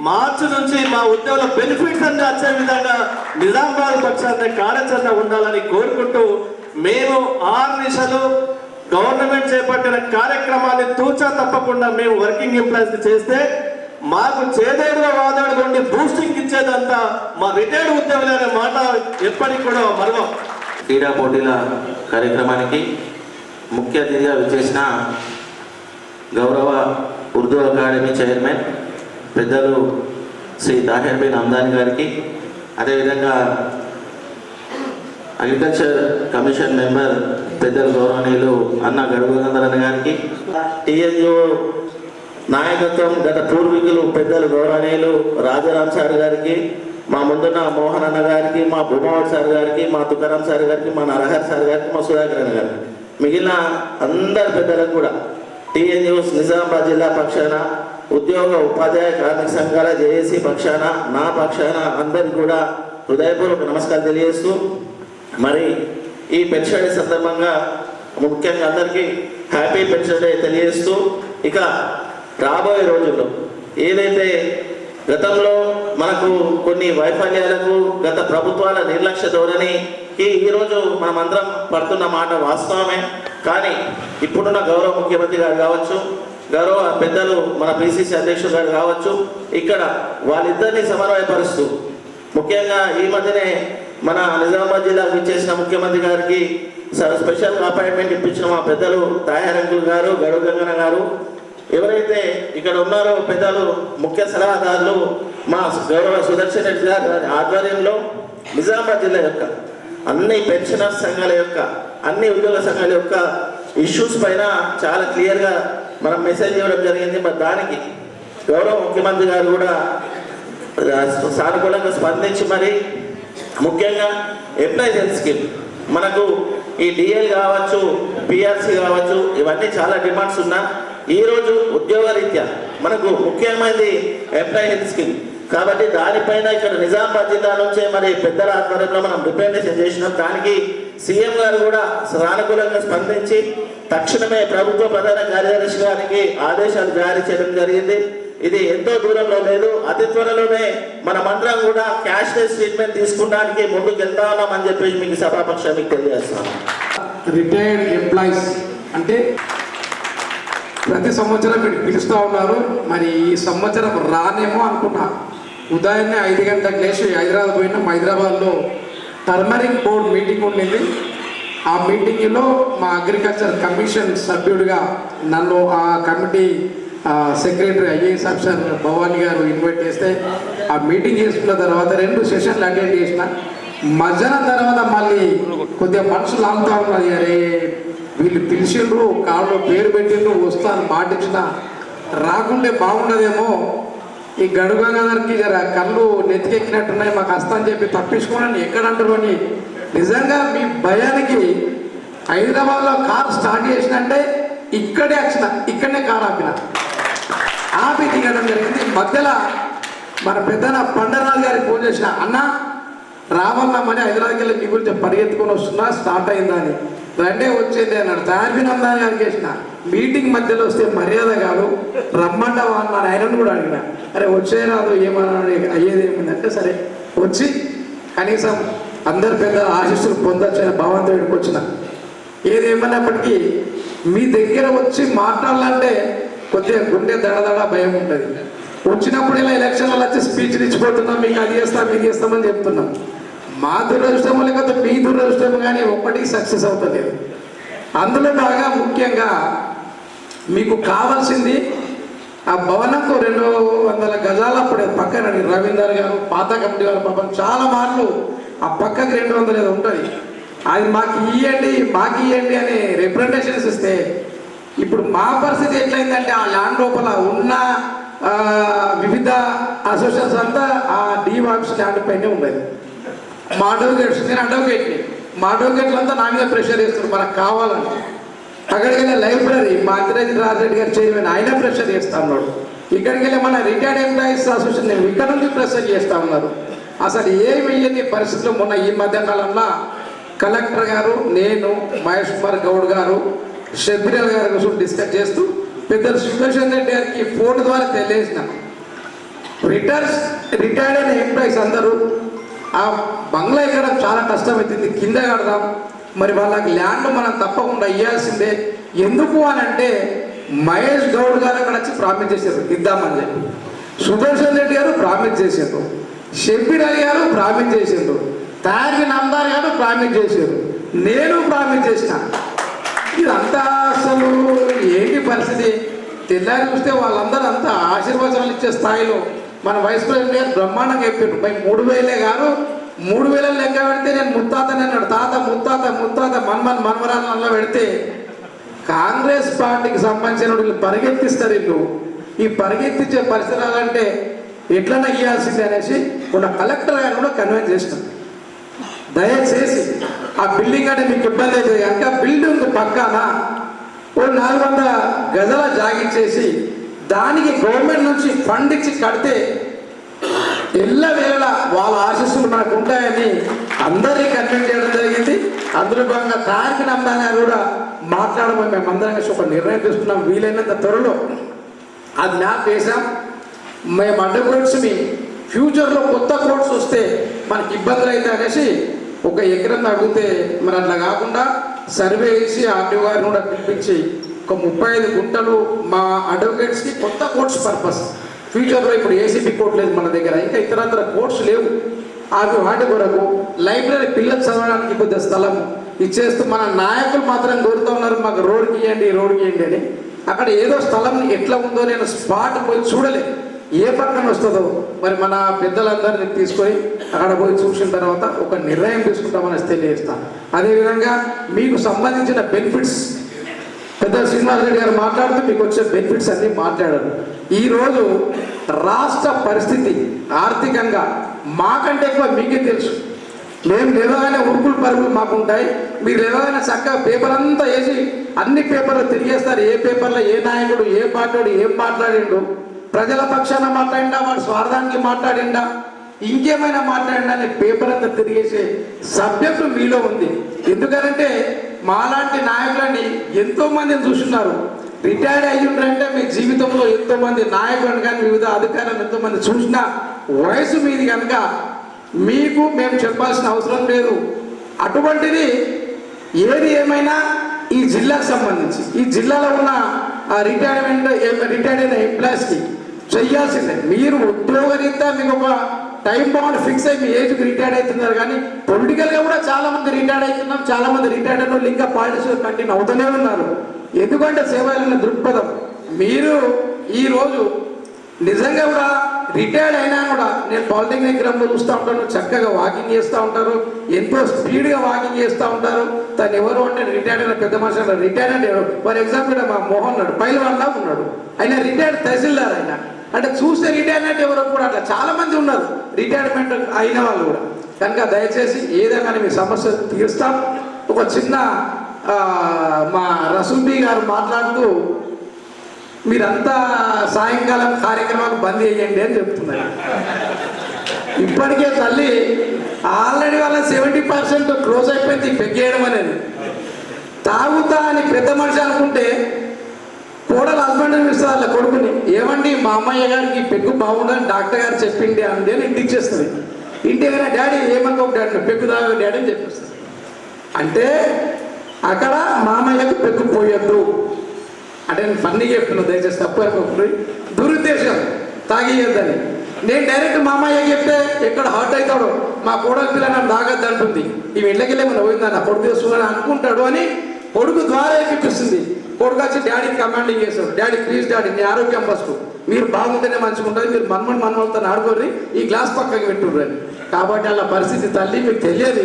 మార్చి నుంచి మా ఉద్యోగుల బెనిఫిట్స్ అన్ని వచ్చే విధంగా నిజామాబాద్ పక్షాన్ని కార్యాచరణ ఉండాలని కోరుకుంటూ మేము 6 నిమిషాలు గవర్నమెంట్ చేపట్టిన కార్యక్రమాన్ని తూచా తప్పకుండా మేము వర్కింగ్ ఎంప్లాయీస్ చేస్తే మాకు చేదేడుగా వాదాడు ఉండి బూస్టింగ్ ఇచ్చేదంతా మా రిటైర్డ్ ఉద్యోగులు అనే మాట ఎప్పటికి కూడా మరవం. క్రీడా పోటీల కార్యక్రమానికి ముఖ్య అతిథిగా విచ్చేసిన గౌరవ ఉర్దూ అకాడమీ చైర్మన్ పెద్దలు శ్రీ తాహిర్ బి నందాన్ గారికి, అదేవిధంగా అగ్రికల్చర్ కమిషన్ మెంబర్ పెద్దలు గౌరవనీయులు అన్న గడువు గంగాధరన్న గారికి, టీఎన్యూ నాయకత్వం గత పూర్వీకులు పెద్దలు గౌరవనీయులు రాజారాం సార్ గారికి, మా ముందున్న మోహన్ అన్న గారికి, మా భూమావట్ సార్ గారికి, మా తుకారాం సార్ గారికి, మా నరహర్ సార్ గారికి, మా సుధాకర్ అన్న గారికి, మిగిలిన అందరి పెద్దలకు కూడా టీఎన్యూస్ నిజామాబాద్ జిల్లా పక్షాన, ఉద్యోగ ఉపాధ్యాయ కార్మిక సంఘాల జేఏసీ పక్షాన, నా పక్షాన అందరికి కూడా హృదయపూర్వక నమస్కారం తెలియజేస్తూ, మరి ఈ పెన్షన్ డే సందర్భంగా ముఖ్యంగా అందరికీ హ్యాపీ పెన్షన్ డే తెలియజేస్తూ, ఇక రాబోయే రోజుల్లో ఏదైతే గతంలో మనకు కొన్ని వైఫల్యాలకు గత ప్రభుత్వాల నిర్లక్ష్య ధోరణికి ఈరోజు మనమందరం పడుతున్న మాట వాస్తవమే. కానీ ఇప్పుడున్న గౌరవ ముఖ్యమంత్రి గారు కావచ్చు, గౌరవ పెద్దలు మన పిసిసి అధ్యక్షుడు గారు కావచ్చు, ఇక్కడ వాళ్ళిద్దరినీ సమన్వయపరుస్తూ ముఖ్యంగా ఈ మధ్యనే మన నిజామాబాద్ జిల్లాకు ఇచ్చేసిన ముఖ్యమంత్రి గారికి స్పెషల్ అపాయింట్మెంట్ ఇప్పించిన మా పెద్దలు తాయార్ అంకుల్ గారు, గడువు గంగన్న గారు, ఎవరైతే ఇక్కడ ఉన్నారో పెద్దలు ముఖ్య సలహాదారులు మా గౌరవ సుదర్శన్ రెడ్డి గారి ఆధ్వర్యంలో నిజామాబాద్ జిల్లా యొక్క అన్ని పెన్షనర్స్ సంఘాల యొక్క అన్ని ఉద్యోగ సంఘాల యొక్క ఇష్యూస్ పైన చాలా క్లియర్గా మనం మెసేజ్ ఇవ్వడం జరిగింది. మరి దానికి గౌరవ ముఖ్యమంత్రి గారు కూడా సానుకూలంగా స్పందించి మరి ముఖ్యంగా ఎంప్లాయీస్ హెల్త్ స్కీమ్ మనకు ఈ డిఎల్ కావచ్చు, పిఆర్సి కావచ్చు, ఇవన్నీ చాలా డిమాండ్స్ ఉన్నా ఈరోజు ఉద్యోగ రీత్యా మనకు ముఖ్యమైనది ఎంప్లాయీ హెల్త్ స్కీమ్. కాబట్టి దానిపైన ఇక్కడ నిజామాబాద్ జిల్లా నుంచే మరి పెద్దల ఆధ్వర్యంలో మనం రిప్రజెంటేషన్ చేసినాం. దానికి సీఎం గారు కూడా సానుకూలంగా స్పందించి తక్షణమే ప్రభుత్వ ప్రధాన కార్యదర్శి గారికి ఆదేశాలు జారీ చేయడం జరిగింది. ఇది ఎంతో దూరంలో లేదు, అతి త్వరలోనే మనమందరం కూడా క్యాష్లెస్ ట్రీట్మెంట్ తీసుకోవడానికి ముందుకు వెళ్తా ఉన్నామని చెప్పేసి మీకు సభాపక్షం మీకు తెలియజేస్తాను. రిటైర్డ్ ఎంప్లాయీస్ అంటే ప్రతి సంవత్సరం మీరు పిలుస్తూ ఉన్నారు, మరి ఈ సంవత్సరం రానేమో అనుకున్నా, ఉదయాన్నే 5 గంటలకు లేచి హైదరాబాద్ పోయినాం. హైదరాబాద్లో టర్మరిక్ బోర్డ్ మీటింగ్ ఉండింది. ఆ మీటింగ్లో మా అగ్రికల్చర్ కమిషన్ సభ్యుడిగా నన్ను ఆ committee secretary IAS officer Bhavani గారు ఇన్వైట్ చేస్తే ఆ మీటింగ్ చేసుకున్న తర్వాత 2 సెషన్లు అటెండ్ చేసిన. మధ్యాహ్నం తర్వాత మళ్ళీ కొద్దిగా మనసులు ఆగుతా ఉన్నది, అరే వీళ్ళు పిలిచిండ్రు, కాళ్ళు పేరు పెట్టిండ్రు, వస్తాను మాటించిన రాకుంటే బాగుండదేమో, ఈ గడుగంగాధర్కి జర కళ్ళు నెత్తికెక్కినట్టున్నాయి, మాకు వస్తాను చెప్పి తప్పించుకోనని ఎక్కడంటారు అని నిజంగా మీ భయానికి హైదరాబాద్లో కార్ స్టార్ట్ చేసినంటే ఇక్కడే వచ్చిన, ఇక్కడనే కార్ ఆపి దిగడం జరిగింది. మధ్యలో మన పెద్దన పండరనాథ్ గారికి ఫోన్ చేసిన, అన్న రావాలమ్మని హైదరాబాద్కి వెళ్ళి మీ గురించి పరిగెత్తుకొని వస్తున్నా, స్టార్ట్ అయిందా అని. రండే వచ్చేది అన్నాడు. తయారీనందాన్ని గారికి వేసిన, మీటింగ్ మధ్యలో వస్తే మర్యాద కాదు, రమ్మంటావా అన్నాడు. ఆయనను కూడా అడిగిన, అరే వచ్చే రాదు ఏమన్నాడు, అయ్యేది ఏమిందంటే సరే వచ్చి కనీసం అందరు పెద్ద ఆశీస్సులు పొందొచ్చిన భగవంతుడికి వచ్చిన. ఏది ఏమన్నప్పటికీ మీ దగ్గర వచ్చి మాట్లాడాలంటే కొద్దిగా గుండె దడదడ భయం ఉంటుంది. వచ్చినప్పుడు ఇలా ఎలక్షన్లలో వచ్చి స్పీచ్లు ఇచ్చిపోతున్నాం, మీకు అది చేస్తాం ఇది చేస్తామని చెప్తున్నాం. మా దురదృష్టం లేకపోతే మీ దురదృష్టం కానీ ఒక్కటికి సక్సెస్ అవుతలేదు. అందులో బాగా ముఖ్యంగా మీకు కావాల్సింది ఆ భవనంకు 200 గజాలు అప్పుడు పక్కన రవీందర్ గారు పాత కమిటీ వాళ్ళ పాపం చాలా మార్లు ఆ పక్కకి 200 ఏదో ఉంటుంది, అది మాకు ఇవ్వండి అని రిప్రజెంటేషన్స్ ఇస్తే ఇప్పుడు మా పరిస్థితి ఎట్లయిందంటే ఆ ల్యాండ్ లోపల ఉన్న వివిధ అసోసియేషన్స్ అంతా ఆ డివాప్స్ ల్యాండ్ పైనే ఉండేది. మా అడ్వకేట్స్, నేను అడ్వకేట్ని, మా అడ్వకేట్లంతా నా మీద ప్రెషర్ చేస్తారు మనకు కావాలని. అక్కడికి వెళ్ళే లైబ్రరీ మా అంతరాజు రాజరెడ్డి గారు చైర్మన్, ఆయన ప్రెషర్ చేస్తా ఉన్నాడు. ఇక్కడికి వెళ్ళి మన రిటైర్డ్ ఎంప్లాయీస్ అసోసియేషన్ ఇక్కడ నుంచి ప్రెషర్ చేస్తూ ఉన్నారు. అసలు ఏమి ఇయ్యని పరిస్థితుల్లో మొన్న ఈ మధ్యకాలంలో కలెక్టర్ గారు, నేను, మహేష్ కుమార్ గౌడ్ గారు, షబ్బీర్ గారి కోసం డిస్కస్ చేస్తూ పెద్దలు సుదర్శన్ రెడ్డి గారికి ఫోన్ ద్వారా తెలియజేసిన, రిటైర్డ్ అయిన ఎంప్లాయీస్ అందరూ ఆ బంగ్లా ఎక్కడం చాలా కష్టమవుతుంది, కింద కడదాం, మరి వాళ్ళకి ల్యాండ్ మనం తప్పకుండా ఇవ్వాల్సిందే. ఎందుకు అని అంటే మహేష్ గౌడ్ గారు అక్కడ వచ్చి ప్రామిస్ చేశారు ఇద్దామని చెప్పి, సుదర్శన్ రెడ్డి గారు ప్రామిస్ చేశారు, షబ్బీర్ అలీ గారు ప్రామిస్ చేశారు, తయారీ నమ్దార్ గారు ప్రామిస్ చేశారు, నేను ప్రామిస్ చేసిన. ఇదంతా అసలు ఏంటి పరిస్థితి? తెల్లారి చూస్తే వాళ్ళందరూ అంతా ఆశీర్వచనాలు ఇచ్చే స్థాయిలో మన వైస్ ప్రెసిడెంట్ గారు బ్రహ్మాండంగా చెప్పారు, 3,000 గారు 3,000 లెక్క పెడితే నేను ముత్తాతని అన్నాడు. తాత ముత్తాత మన్మరాలలో పెడితే కాంగ్రెస్ పార్టీకి సంబంధించిన వీళ్ళు పరిగెత్తిస్తారు. వీళ్ళు ఈ పరిగెత్తించే పరిసరాలంటే ఎట్లన్నా ఇవ్వాల్సిందే అనేసి ఉన్న కలెక్టర్ గారు కూడా కన్విన్స్ చేసినాం. దయచేసి ఆ బిల్డింగ్ అంటే మీకు ఇబ్బంది అవుతుంది కనుక బిల్డింగ్ పక్కన 400 గజాల జాగిచ్చేసి దానికి గవర్నమెంట్ నుంచి ఫండ్ ఇచ్చి కడితే ఎల్లవేళలా వాళ్ళ ఆశీస్సులు మనకు ఉంటాయని అందరినీ కన్విన్స్ చేయడం జరిగింది. అందులో భాగంగా తారక నమ్దానా కూడా మాట్లాడమని మేము అందరం కలిసి ఒక నిర్ణయం తీసుకున్నాం. వీలైనంత త్వరలో అది మ్యాప్ వేసాం. మేము అడ్వకేట్స్ని ఫ్యూచర్లో కొత్త కోర్ట్స్ వస్తే మనకి ఇబ్బందులు అయితే అనేసి 1 ఎకరం అడిగితే మరి అట్లా కాకుండా సర్వే చేసి ఆర్టీఓ గారిని కూడా పిలిపించి ఒక 35 గుంటలు మా అడ్వకేట్స్కి కొత్త కోర్ట్స్ పర్పస్. ఫ్యూచర్లో ఇప్పుడు ఏసీబీ కోర్టు లేదు మన దగ్గర, ఇంకా ఇతరత్ర కోర్ట్స్ లేవు. అవి వాటి కొరకు లైబ్రరీ పిల్లలు చదవడానికి కొద్దిగా స్థలం ఇచ్చేస్తూ మన నాయకులు మాత్రం కోరుతూ ఉన్నారు, మాకు రోడ్డుకి ఇవ్వండి అని. అక్కడ ఏదో స్థలం ఎట్లా ఉందో నేను స్పాట్ పోయి చూడలేదు, ఏ పక్కన వస్తుందో మరి మన పెద్దలందరినీ తీసుకొని అక్కడ పోయి చూసిన తర్వాత ఒక నిర్ణయం తీసుకుంటామని తెలియజేస్తాను. అదేవిధంగా మీకు సంబంధించిన బెనిఫిట్స్ పెద్ద శ్రీనివాసరెడ్డి గారు మాట్లాడుతూ మీకు వచ్చే బెనిఫిట్స్ అన్నీ మాట్లాడారు. ఈరోజు రాష్ట్ర పరిస్థితి ఆర్థికంగా మాకంటే ఎక్కువ మీకే తెలుసు. మేము లేవగానే ఉరుకులు పరుగులు మాకుంటాయి, మీరు లేవగానే చక్కగా పేపర్ అంతా వేసి అన్ని పేపర్లు తిరిగేస్తారు. ఏ పేపర్లో ఏ నాయకుడు ఏ పార్టీ ఏం మాట్లాడిండు, ప్రజల పక్షాన మాట్లాడిండా, వాడు స్వార్థానికి మాట్లాడిండా, ఇంకేమైనా మాట్లాడిండా అని పేపర్ అంతా తిరిగేసే సబ్జెక్టు మీలో ఉంది. ఎందుకంటే మాలాంటి నాయకులని ఎంతో మందిని చూస్తున్నారు. రిటైర్డ్ అయ్యిండ్రంటే మీ జీవితంలో ఎంతో మంది నాయకులను కానీ వివిధ అధికారులను ఎంతో మంది చూసిన వయసు మీది కనుక మీకు మేము చెప్పాల్సిన అవసరం లేదు. అటువంటిది ఏది ఏమైనా ఈ జిల్లాకు సంబంధించి ఈ జిల్లాలో ఉన్న రిటైర్డ్ అయిన ఎంప్లాయీస్కి చెయ్యాల్సిందే. మీరు ఉద్యోగరీత్యా మీకు ఒక టైం బౌండ్ ఫిక్స్ అయ్యి మీ ఏజ్కి రిటైర్డ్ అవుతున్నారు, కానీ పొలిటికల్గా కూడా చాలా మంది రిటైర్డ్ అవుతున్నాం. చాలా మంది రిటైర్డ్ అయిన వాళ్ళు ఇంకా పాలిటిక్స్లో కంటిన్యూ అవుతూనే ఉన్నారు. ఎందుకంటే సేవలైన దృక్పథం. మీరు ఈరోజు నిజంగా కూడా రిటైర్డ్ అయినా కూడా నేను పాలిటెక్నిక్ గ్రామంలో చూస్తూ ఉంటాను, చక్కగా వాకింగ్ చేస్తూ ఉంటారు, ఎంతో స్పీడ్గా వాకింగ్ చేస్తూ ఉంటారు. తను ఎవరు అంటే రిటైర్డ్ అయిన పెద్ద మనిషి అంటారు. రిటైర్డ్ అంటే ఫర్ ఎగ్జాంపుల్ మా మోహన్ ఉన్నాడు, పైలవాన్లా ఉన్నాడు, ఆయన రిటైర్డ్ తహసీల్దార్. ఆయన అంటే చూస్తే రిటైర్డ్ అంటే ఎవరో కూడా అట్లా చాలా మంది ఉన్నారు రిటైర్మెంట్ అయిన వాళ్ళు కూడా. కనుక దయచేసి ఏదైనా మీ సమస్య తీరుస్తాం. ఒక చిన్న మా రసూల్బీ గారు మాట్లాడుతూ మీరంతా సాయంకాలం కార్యక్రమాలు బంద్ చేయండి అని చెప్తున్నారు. ఇప్పటికే తల్లి ఆల్రెడీ వాళ్ళ 70% క్లోజ్ అయిపోయింది పెగ్గేయడం అనేది. తాగుతా అని పెద్ద మనిషి అనుకుంటే కోడలు హస్బెండ్ ఇస్తారు వాళ్ళ కొడుకుని, ఏమండి మా అమ్మయ్య గారికి పెగ్గు బాగుండని డాక్టర్ గారు చెప్పిండి అండి అని ఇంటికి చేస్తుంది. ఇంటికి డాడీ ఏమనుకో డాడీ పెగ్గు తాగు డాడీ అని చెప్పేస్తుంది. అంటే అక్కడ మామయ్యకు పెగ్గు పోయొద్దు అంటే నేను ఫన్నీగా చెప్తున్నా, దయచేసి తప్పు అనుకోకుండా. దురుద్దేశం తాగియొద్దని. నేను డైరెక్ట్ మా అమ్మాయి చెప్తే ఎక్కడ హర్ట్ అవుతాడో, మా కోడలి పిల్ల నన్ను తాగద్దు అంటుంది, ఈ ఇళ్ళకెళ్ళే మనం పోయిందా నా కొడుకు చేస్తున్నాను అనుకుంటాడు అని కొడుకు ద్వారా ఎక్కిపిస్తుంది. కొడుకు వచ్చి డాడీకి కమాండింగ్ చేస్తాడు, డాడీ ప్లీజ్ డాడీ నీ ఆరోగ్యం ఫస్ట్, మీరు బాగుంటేనే మంచిగా ఉంటుంది, మీరు మనమలతో ఆడుకోర్రి, ఈ గ్లాస్ పక్కకి పెట్టుర్రని. కాబట్టి అలా పరిస్థితి తల్లి మీకు తెలియదు.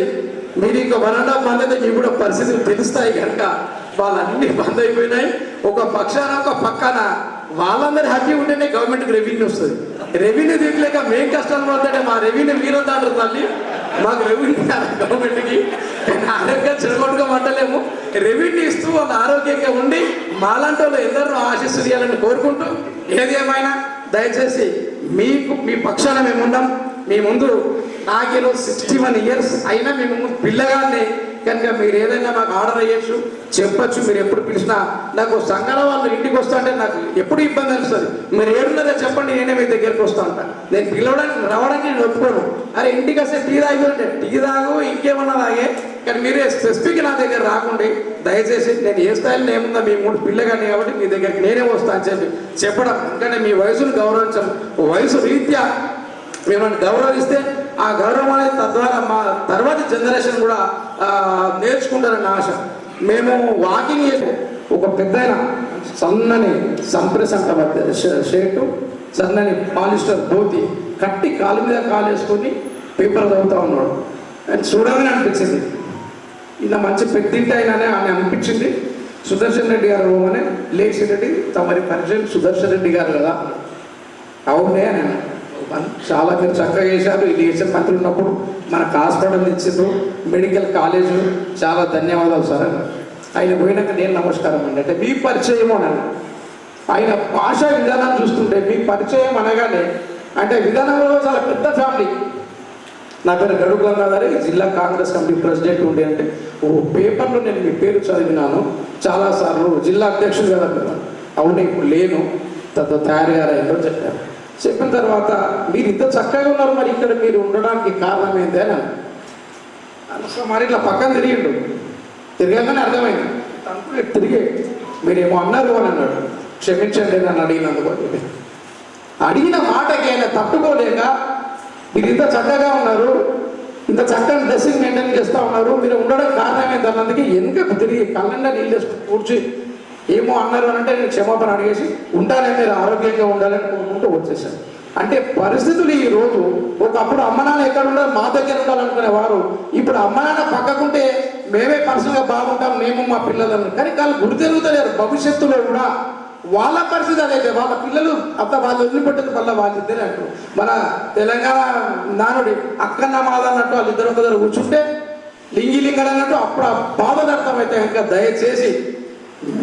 మీరు ఇంకా 1.5 మంది అయితే మీకు కూడా పరిస్థితులు తెలుస్తాయి కనుక వాళ్ళన్నీ బంద్ అయిపోయినాయి. ఒక పక్కన వాళ్ళందరూ హ్యాపీ ఉంటేనే గవర్నమెంట్కి రెవెన్యూ వస్తుంది. రెవెన్యూ తీయలేక మేం కష్టాలు పడుతుంటే మా రెవెన్యూ మీరంతా అంటారు తల్లి, మాకు రెవెన్యూ గవర్నమెంట్కి ఆరోగ్యం చెడగొట్టుగా పట్టలేము. రెవెన్యూ ఇస్తూ వాళ్ళు ఆరోగ్యంగా ఉండి మాలాంటి వాళ్ళు ఎందరో ఆశీస్సులు ఇవ్వాలని కోరుకుంటూ, ఏది ఏమైనా దయచేసి మీకు మీ పక్షాన మేమున్నాం. మీ ముందు నాకు ఈరోజు 61 ఇయర్స్ అయినా మేము పిల్లగానే కనుక మీరు ఏదైనా మాకు ఆర్డర్ అయ్యచ్చు, చెప్పచ్చు. మీరు ఎప్పుడు పిలిచినా నాకు సంఘాల వాళ్ళు ఇంటికి వస్తా అంటే నాకు ఎప్పుడు ఇబ్బంది అనిపిస్తుంది. మీరు ఏడున్నదో చెప్పండి, నేనే మీ దగ్గరికి వస్తూ ఉంటాను. నేను పిలవడానికి రావడానికి నేను ఒప్పుకోను. అరే ఇంటికి వస్తే టీ తాగి అంటే టీ తాగు ఇంకేమన్నా తాగే, కానీ మీరే స్పెసిఫిక్ నా దగ్గర రాకుండా దయచేసి నేను ఏ స్థాయిలో ఏముందా మీ 3 పిల్లగానే కాబట్టి మీ దగ్గరికి నేనే వస్తా అని చెప్పడం. ఎందుకంటే మీ వయసును గౌరవించడం, వయసు రీత్యా మిమ్మల్ని గౌరవిస్తే ఆ గౌరవం అనేది తద్వారా మా తర్వాతి జనరేషన్ కూడా నేర్చుకుంటారన్న ఆశ. మేము వాకింగ్ చేసి ఒక పెద్దయిన సన్నని సంప్రెస్ అంట షర్టు, సన్నని పాలిస్టర్ ధోతి కట్టి కాలు మీద కాలు వేసుకొని పేపర్ చదువుతూ ఉన్నాడు. అండ్ చూడగానే అనిపించింది ఇలా మంచి పెద్దింటి అయినానే అని అనిపించింది. సుదర్శన్ రెడ్డి గారు అని లేచి రెడ్డి తమరి పరిచయం సుదర్శన్ రెడ్డి గారు కదా, అవునే అని చాలా మీరు చక్కగా చేశారు. ఇది చేసే మంత్రులు ఉన్నప్పుడు మనకు హాస్పిటల్ ఇచ్చిండ్రు, మెడికల్ కాలేజు, చాలా ధన్యవాదాలు సార్ అని. ఆయన పోయినాక నేను నమస్కారం అండి అంటే మీ పరిచయం అన్నాను. ఆయన భాషా విధానాన్ని చూస్తుంటే మీ పరిచయం అనగానే అంటే విధానంలో చాలా పెద్ద ఫ్యామిలీ. నా పేరు గడుగు గంగాధర్, జిల్లా కాంగ్రెస్ కమిటీ ప్రెసిడెంట్ ఉండే అంటే ఓ పేపర్లో నేను మీ పేరు చదివినాను చాలాసార్లు, జిల్లా అధ్యక్షుడు కదా మీరు. అవును ఇప్పుడు లేను, తయారు గారు అయిందో చెప్పారు. చెప్పిన తర్వాత మీరు ఇంత చక్కగా ఉన్నారు, మరి ఇక్కడ మీరు ఉండడానికి కారణం ఏంటి అని అసలు మరి ఇట్లా పక్కన తిరిగిండు. తిరగగానే అర్థమైంది తను తిరిగి మీరేమో అన్నారు అని అన్నాడు. క్షమించండి నన్ను అడిగినందుకు. అడిగిన మాటకి ఆయన తట్టుకోలేక మీరు ఇంత చక్కగా ఉన్నారు, ఇంత చక్కని డ్రెస్సింగ్ మెయింటైన్ చేస్తూ ఉన్నారు, మీరు ఉండడం కారణం ఏంటి అన్నందుకు వెనుక తిరిగి కళ్ళండా నీళ్ళు కూర్చి ఏమో అన్నారు అని అంటే నేను క్షమాపణ అడిగేసి ఉంటానని మీరు ఆరోగ్యంగా ఉండాలని కోరుకుంటూ వచ్చేసాను. అంటే పరిస్థితులు ఈరోజు ఒకప్పుడు అమ్మ నాన్న ఎక్కడ ఉండాలి మా దగ్గర ఉండాలనుకునే వారు ఇప్పుడు అమ్మ నాన్న పక్కకుంటే మేమే పర్సనల్గా బాగుంటాం మేము మా పిల్లలను, కానీ వాళ్ళు గుర్తెరుగుతలేరు. భవిష్యత్తులో కూడా వాళ్ళ పరిస్థితి అదైతే వాళ్ళ పిల్లలు అంత వాళ్ళు వదిలిపెట్టేది వల్ల వాళ్ళిద్దరే అంటారు. మన తెలంగాణ నానుడి అక్కన్న మాద అన్నట్టు వాళ్ళిద్దరు ఒక దగ్గర కూర్చుంటే లింగిలింగడు అన్నట్టు అప్పుడు ఆ బాధలు అర్థమైతే ఇంకా దయచేసి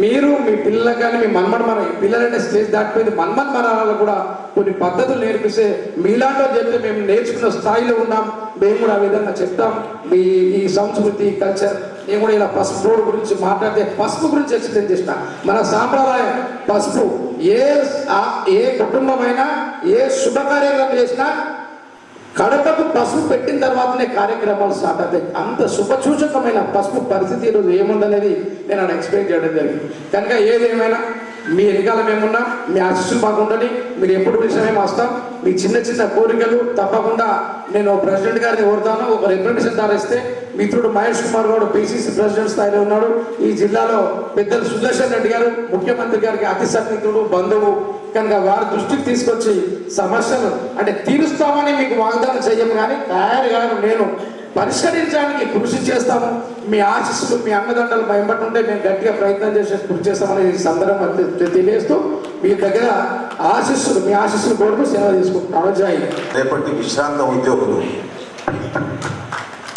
మీరు మీ పిల్లలకు కానీ మీ మన పిల్లలంటే స్టేజ్ దాటిపోయింది మనాలకు కూడా కొన్ని పద్ధతులు నేర్పిస్తే మీలాంటి చెప్తే మేము నేర్చుకున్న స్థాయిలో ఉన్నాం, మేము కూడా ఆ విధంగా చెప్తాం. మీ ఈ సంస్కృతి కల్చర్ నేను కూడా ఇలా పసుపు రోడ్ గురించి మాట్లాడితే పసుపు గురించి ఎక్స్ప్లెయిన్ చేసిన. మన సాంప్రదాయం పసుపు ఏ కుటుంబమైనా ఏ శుభకార్యక్రమం చేసినా కడపకు పసుపు పెట్టిన తర్వాతనే కార్యక్రమాలు స్టార్ట్ అవుతాయి. అంత శుభసూచకమైన పసుపు పరిస్థితి ఈరోజు ఏముందనేది నేను అక్కడ ఎక్స్ప్లెయిన్ చేయడం జరిగింది. కనుక ఏదేమైనా మీ వెనకాల మేమున్నా, మీ ఆశీస్సులు మాకు ఉండాలి. మీరు ఎప్పుడు పిలిచినా మేము వస్తాం. మీ చిన్న చిన్న కోరికలు తప్పకుండా నేను ప్రెసిడెంట్ గారిని కోరుతాను. ఒక రిప్రజెంటేషన్ ద్వారా ఇస్తే మిత్రుడు మహేష్ కుమార్ గౌడ్ పిసిసి ప్రెసిడెంట్ స్థాయిలో ఉన్నాడు. ఈ జిల్లాలో పెద్దలు సుదర్శన్ రెడ్డి గారు ముఖ్యమంత్రి గారికి అతి సన్నిహితుడు, బంధువు కనుక వారి దృష్టికి తీసుకొచ్చి సమస్యలు అంటే తీరుస్తామని మీకు వాగ్దానం చెయ్యము, కానీ తయారుగా నేను పరిష్కరించడానికి కృషి చేస్తాము. మీ ఆశీస్సులు, మీ అన్నదండలు భయపడుతుంటే మేము గట్టిగా ప్రయత్నం చేసే కృషి చేస్తామని ఈ సందర్భం తెలియజేస్తూ మీ దగ్గర ఆశీస్సులు, మీ ఆశీస్సులు కోరుతూ సేవ తీసుకుంటున్నాను. జై. రేపటి విశ్రాంత ఉద్యోగులు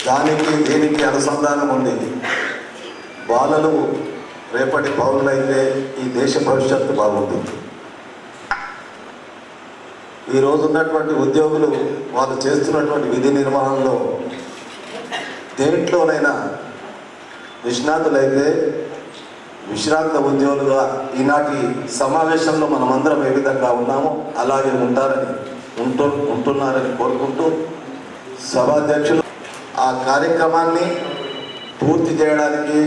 దానికి దీనికి అనుసంధానం ఉంది. బాలలు రేపటి పౌరులైతే ఈ దేశ భవిష్యత్తు బాగుంటుంది. ఈరోజు ఉన్నటువంటి ఉద్యోగులు వాళ్ళు చేస్తున్నటువంటి విధి నిర్వహణలో దేంట్లోనైనా నిష్ణాతులైతే విశ్రాంత ఉద్యోగులుగా ఈనాటి సమావేశంలో మనమందరం ఏ విధంగా ఉన్నామో అలాగే ఉంటున్నారని కోరుకుంటూ సభాధ్యక్షులు ఆ కార్యక్రమాన్ని పూర్తి చేయడానికి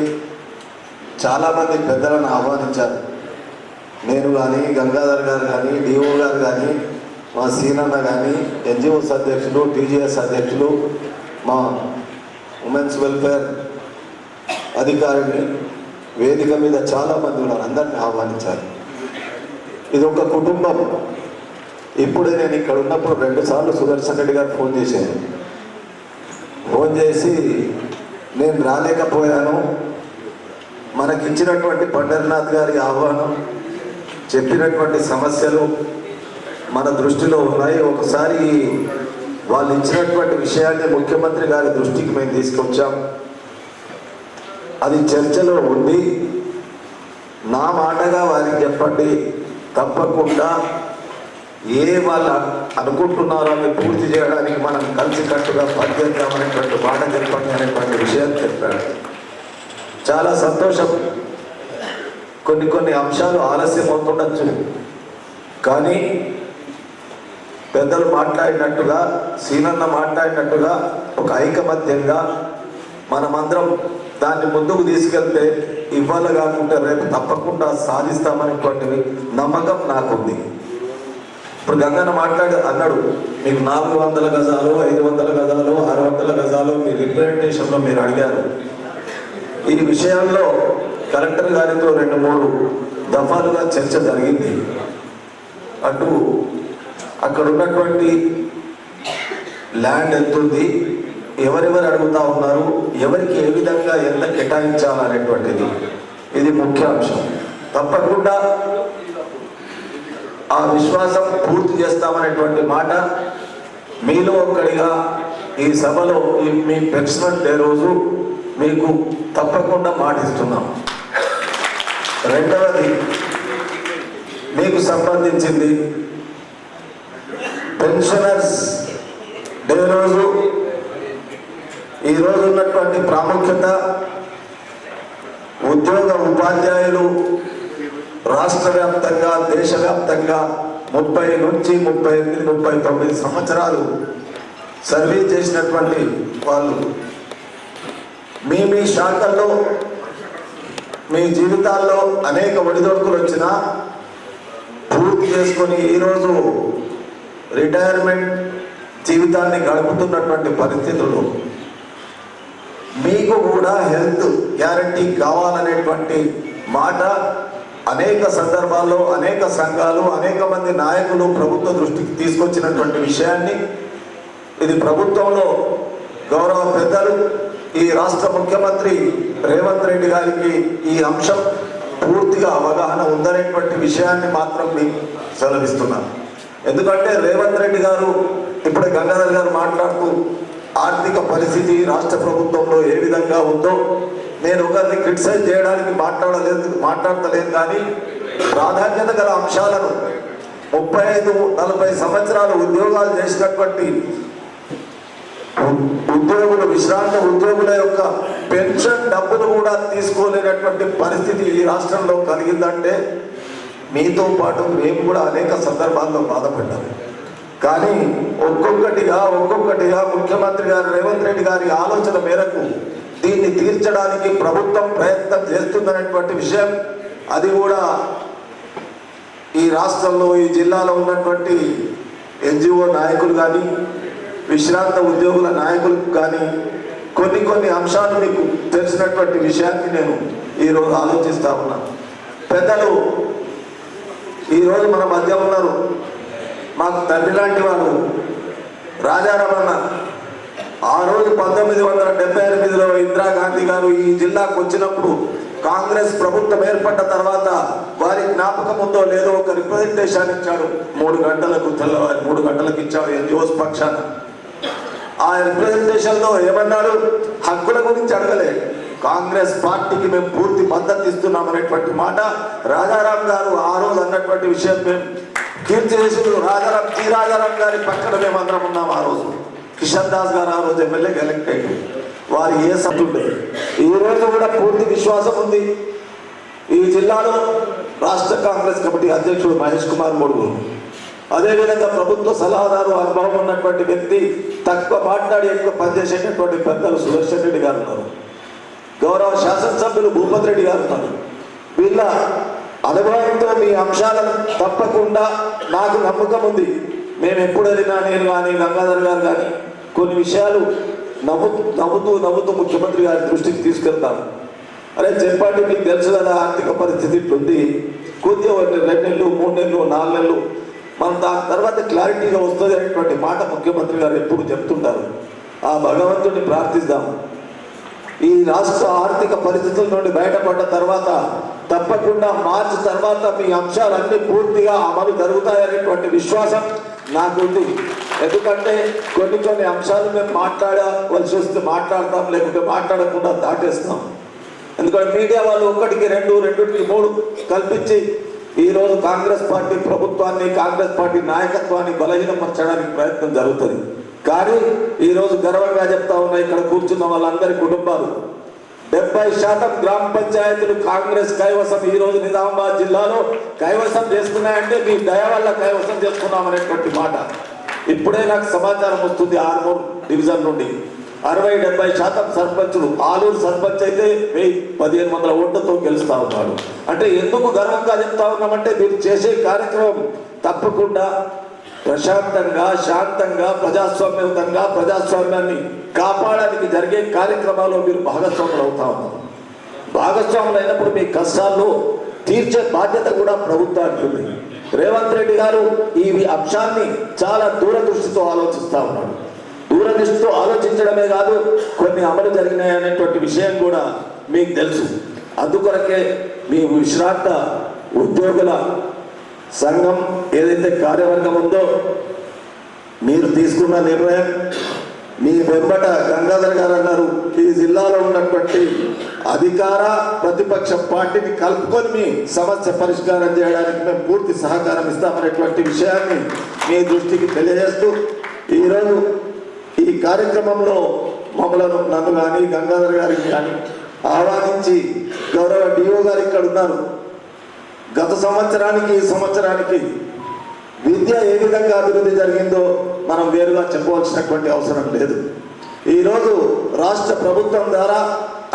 చాలామంది పెద్దలను ఆహ్వానించారు. నేను కానీ, గంగాధర్ గారు కానీ, డిఓ గారు కానీ, మా సీనన్న కానీ, ఎన్జిఓస్ అధ్యక్షులు, టీజీఎస్ అధ్యక్షులు, మా ఉమెన్స్ వెల్ఫేర్ అధికారిని, వేదిక మీద చాలామంది ఉన్నారు. అందరినీ ఆహ్వానించారు. ఇది ఒక కుటుంబం. ఇప్పుడే నేను ఇక్కడ ఉన్నప్పుడు 2 సార్లు సుదర్శన్ రెడ్డి గారు ఫోన్ చేశాను. ఫోన్ చేసి నేను రాలేకపోయాను, మనకిచ్చినటువంటి పండరినాథ్ గారి ఆహ్వానం, చెప్పినటువంటి సమస్యలు మన దృష్టిలో ఉన్నాయి. ఒకసారి వాళ్ళు ఇచ్చినటువంటి విషయాన్ని ముఖ్యమంత్రి గారి దృష్టికి మేము తీసుకొచ్చాం. అది చర్చలో ఉండి నా మాటగా వారికి చెప్పండి, తప్పకుండా ఏ వాళ్ళు అనుకుంటున్నారో అవి పూర్తి చేయడానికి మనం కలిసికట్టుగా పనిచేద్దామనేటువంటి మాట చెప్పండి అనేటువంటి విషయాన్ని చెప్పాడు. చాలా సంతోషం. కొన్ని అంశాలు ఆలస్యం అవుతుండొచ్చు, కానీ పెద్దలు మాట్లాడినట్టుగా, సీనన్న మాట్లాడినట్టుగా ఒక ఐకమత్యంగా మనమందరం దాన్ని ముందుకు తీసుకెళ్తే ఇవాళ కాకుండా రేపు తప్పకుండా సాధిస్తామనేటువంటి నమ్మకం నాకుంది. ఇప్పుడు గంగన్న అన్నాడు, మీకు 400 గజాలు, 500 గజాలు, 600 గజాలు మీ రిప్రజెంటేషన్లో మీరు అడిగారు. ఈ విషయాల్లో కలెక్టర్ గారితో 2-3 దఫాలుగా చర్చ జరిగింది. అటు అక్కడ ఉన్నటువంటి ల్యాండ్ ఎంత ఉంది, ఎవరెవరు అడుగుతా ఉన్నారు, ఎవరికి ఏ విధంగా ఎంత కేటాయించాలనేటువంటిది ఇది ముఖ్య అంశం. తప్పకుండా ఆ విశ్వాసం పూర్తి చేస్తామనేటువంటి మాట మీలో ఒక్కడిగా ఈ సభలో మీ పెన్షనర్ డే రోజు మీకు తప్పకుండా మాటిస్తున్నాం. రెండవది మీకు సంబంధించింది పెన్షనర్స్ డే రోజు ఈరోజు ఉన్నటువంటి ప్రాముఖ్యత, ఉద్యోగ ఉపాధ్యాయులు రాష్ట్ర వ్యాప్తంగా, దేశవ్యాప్తంగా 30 నుంచి 38, 39 సంవత్సరాలు సర్వీస్ చేసినటువంటి వాళ్ళు మీ శాఖల్లో మీ జీవితాల్లో అనేక ఒడిదొడుకులు వచ్చినా పూర్తి చేసుకొని ఈరోజు రిటైర్మెంట్ జీవితాన్ని గడుపుతున్నటువంటి పరిస్థితులు మీకు కూడా హెల్త్ గ్యారంటీ కావాలనేటువంటి మాట అనేక సందర్భాల్లో అనేక సంఘాలు, అనేక మంది నాయకులు ప్రభుత్వ దృష్టికి తీసుకొచ్చినటువంటి విషయాన్ని, ఇది ప్రభుత్వంలో గౌరవ పెద్దలు ఈ రాష్ట్ర ముఖ్యమంత్రి రేవంత్ రెడ్డి గారికి ఈ అంశం పూర్తిగా అవగాహన ఉందనేటువంటి విషయాన్ని మాత్రం మీకు సెలవిస్తున్నాను. ఎందుకంటే రేవంత్ రెడ్డి గారు ఇప్పుడే గంగాధర్ గారు మాట్లాడుతూ ఆర్థిక పరిస్థితి రాష్ట్ర ప్రభుత్వంలో ఏ విధంగా ఉందో, నేను ఒకరిని క్రిటిసైజ్ చేయడానికి మాట్లాడతలేదు, కానీ ప్రాధాన్యత గల అంశాలను 35-40 సంవత్సరాలు ఉద్యోగాలు చేసినటువంటి ఉద్యోగులు, విశ్రాంత ఉద్యోగుల యొక్క పెన్షన్ డబ్బులు కూడా తీసుకోలేనటువంటి పరిస్థితి ఈ రాష్ట్రంలో కలిగిందంటే మీతో పాటు మేము కూడా అనేక సందర్భాల్లో బాధపడ్డాము. కానీ ఒక్కొక్కటిగా ముఖ్యమంత్రి గారు రేవంత్ రెడ్డి గారి ఆలోచన మేరకు దీన్ని తీర్చడానికి ప్రభుత్వం ప్రయత్నం చేస్తుందనేటువంటి విషయం, అది కూడా ఈ రాష్ట్రంలో ఈ జిల్లాలో ఉన్నటువంటి ఎన్జిఓ నాయకులు కానీ విశ్రాంత ఉద్యోగుల నాయకులకు కానీ కొన్ని అంశాలు మీకు తెలిసినటువంటి విషయాన్ని నేను ఈరోజు ఆలోచిస్తూ ఉన్నాను. పెద్దలు ఈరోజు మన మధ్య ఉన్నారు. మాకు తండ్రి లాంటి వారు రాజారామన్న ఆ రోజు 1978లో ఇందిరాగాంధీ గారు ఈ జిల్లాకు వచ్చినప్పుడు కాంగ్రెస్ ప్రభుత్వం ఏర్పడ్డ తర్వాత వారి జ్ఞాపకం ఉందో లేదో ఒక రిప్రజెంటేషన్ ఇచ్చాడు. 3 గంటలకు తెల్లవారి 3 గంటలకు ఇచ్చాడు ఎన్జిఓస్ పక్షాన. ఆ రిప్రజెంటేషన్లో ఏమన్నాడు? హక్కుల గురించి అడగలేదు. కాంగ్రెస్ పార్టీకి మేము పూర్తి మద్దతు ఇస్తున్నాం అనేటువంటి మాట రాజారాం గారు ఆ రోజు అన్నటువంటి విషయం మేము కీర్తి చేసుడు. రాజారాం గారి పక్కన మేమందరం ఉన్నాం. ఆ రోజు కిషన్ దాస్ గారు ఆ రోజు ఎమ్మెల్యేగా ఎలక్ట్ అయ్యారు. వారు ఏ సభ్యుడే ఈ రోజు కూడా పూర్తి విశ్వాసం ఉంది. ఈ జిల్లాలో రాష్ట్ర కాంగ్రెస్ కమిటీ అధ్యక్షుడు మహేష్ కుమార్ మోడుగు, అదేవిధంగా ప్రభుత్వ సలహాదారు అనుభవం ఉన్నటువంటి వ్యక్తి, తక్కువ మాట్లాడి ఎక్కువ పనిచేసేటటువంటి పెద్దలు సుదర్శన్ రెడ్డి గారు ఉన్నారు. గౌరవ శాసనసభ్యులు భూపతి రెడ్డి గారు ఉన్నారు. వీళ్ళ అనుభవంతో మీ అంశాలను తప్పకుండా నాకు నమ్మకం ఉంది. మేము ఎప్పుడు వెళ్ళినా నేను కానీ గంగాధర్ గారు కానీ కొన్ని విషయాలు నవ్వుతూ ముఖ్యమంత్రి గారి దృష్టికి తీసుకెళ్తాను. అరే చెప్పండి, మీకు తెలుసు కదా ఆర్థిక పరిస్థితి ఇట్లుంది, కొద్దిగా 2 నెలలు 3 నెలలు 4 నెలలు మనం దాని తర్వాత క్లారిటీగా వస్తుంది అనేటువంటి మాట ముఖ్యమంత్రి గారు ఎప్పుడు చెప్తుంటారు. ఆ భగవంతుడిని ప్రార్థిద్దాం. ఈ రాష్ట్ర ఆర్థిక పరిస్థితుల నుండి బయటపడ్డ తర్వాత తప్పకుండా మార్చి తర్వాత మీ అంశాలన్నీ పూర్తిగా అమలు జరుగుతాయనేటువంటి విశ్వాసం నాకుంది. ఎందుకంటే కొన్ని అంశాలు మేము మాట్లాడవలసి వస్తే మాట్లాడతాం, లేకుంటే మాట్లాడకుండా దాటేస్తాం. ఎందుకంటే మీడియా వాళ్ళు 1కి 2, 2కి 3 కల్పించి ఈరోజు కాంగ్రెస్ పార్టీ ప్రభుత్వాన్ని, కాంగ్రెస్ పార్టీ నాయకత్వాన్ని బలహీనపరచడానికి ప్రయత్నం జరుగుతుంది. కానీ ఈరోజు గర్వంగా చెప్తా ఉన్నా, ఇక్కడ కూర్చున్న వాళ్ళందరి కుటుంబాలు 70% గ్రామ పంచాయతీలు కాంగ్రెస్ కైవసం ఈరోజు నిజామాబాద్ జిల్లాలో కైవసం చేస్తున్నాయంటే మీ దయ వల్ల కైవసం చేసుకున్నాం అనేటువంటి మాట ఇప్పుడే నాకు సమాచారం వస్తుంది. ఆర్మూర్ డివిజన్ నుండి 60-70% సర్పంచులు, ఆలూరు సర్పంచ్ అయితే 1500 ఓట్లతో గెలుస్తా ఉన్నాడు. అంటే ఎందుకు గర్వంగా చెప్తా ఉన్నామంటే మీరు చేసే కార్యక్రమం తప్పకుండా ప్రశాంతంగా, శాంతంగా, ప్రజాస్వామ్యయుతంగా ప్రజాస్వామ్యాన్ని కాపాడడానికి జరిగే కార్యక్రమాల్లో మీరు భాగస్వాములు అవుతా ఉన్నారు. భాగస్వాములు అయినప్పుడు మీ కష్టాల్లో తీర్చే బాధ్యత కూడా ప్రభుత్వానికి ఉంది. రేవంత్ రెడ్డి గారు ఈ అంశాన్ని చాలా దూరదృష్టితో ఆలోచిస్తూ ఉన్నాడు. దూరదృష్టితో ఆలోచించడమే కాదు, కొన్ని అమలు జరిగినాయి అనేటువంటి విషయం కూడా మీకు తెలుసు. అందుకొరకే మీ విశ్రాంత ఉద్యోగుల సంఘం ఏదైతే కార్యవర్గం ఉందో మీరు తీసుకున్న నిర్ణయం, మీ వెంబట గంగాధర్ గారు అన్నారు, ఈ జిల్లాలో ఉన్నటువంటి అధికార ప్రతిపక్ష పార్టీని కలుపుకొని మీ సమస్య పరిష్కారం చేయడానికి మేము పూర్తి సహకారం ఇస్తామనేటువంటి విషయాన్ని మీ దృష్టికి తెలియజేస్తూ ఈరోజు ఈ కార్యక్రమంలో నన్ను కానీ గంగాధర్ గారికి కానీ ఆహ్వానించి గౌరవ డిఓ గారు ఇక్కడ ఉన్నారు. గత సంవత్సరానికి ఈ సంవత్సరానికి విద్య ఏ విధంగా అభివృద్ధి జరిగిందో మనం వేరుగా చెప్పవలసినటువంటి అవసరం లేదు. ఈరోజు రాష్ట్ర ప్రభుత్వం ద్వారా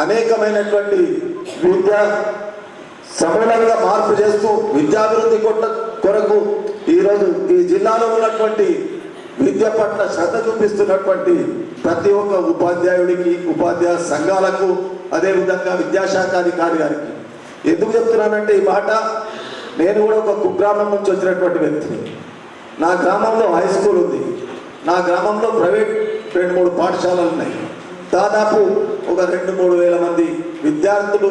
అనేకమైనటువంటి విద్య సమూలంగా మార్పు చేస్తూ విద్యాభివృద్ధి కొరకు ఈరోజు ఈ జిల్లాలో ఉన్నటువంటి విద్య పట్ల శ్రద్ధ చూపిస్తున్నటువంటి ప్రతి ఒక్క ఉపాధ్యాయుడికి, ఉపాధ్యాయ సంఘాలకు, అదేవిధంగా విద్యాశాఖ అధికారి గారికి ఎందుకు చెప్తున్నానంటే ఈ మాట, నేను కూడా ఒక కుగ్రామం నుంచి వచ్చినటువంటి వ్యక్తిని. నా గ్రామంలో హై స్కూల్ ఉంది, నా గ్రామంలో ప్రైవేట్ 2-3 పాఠశాలలు ఉన్నాయి. దాదాపు ఒక 2-3 వేల మంది విద్యార్థులు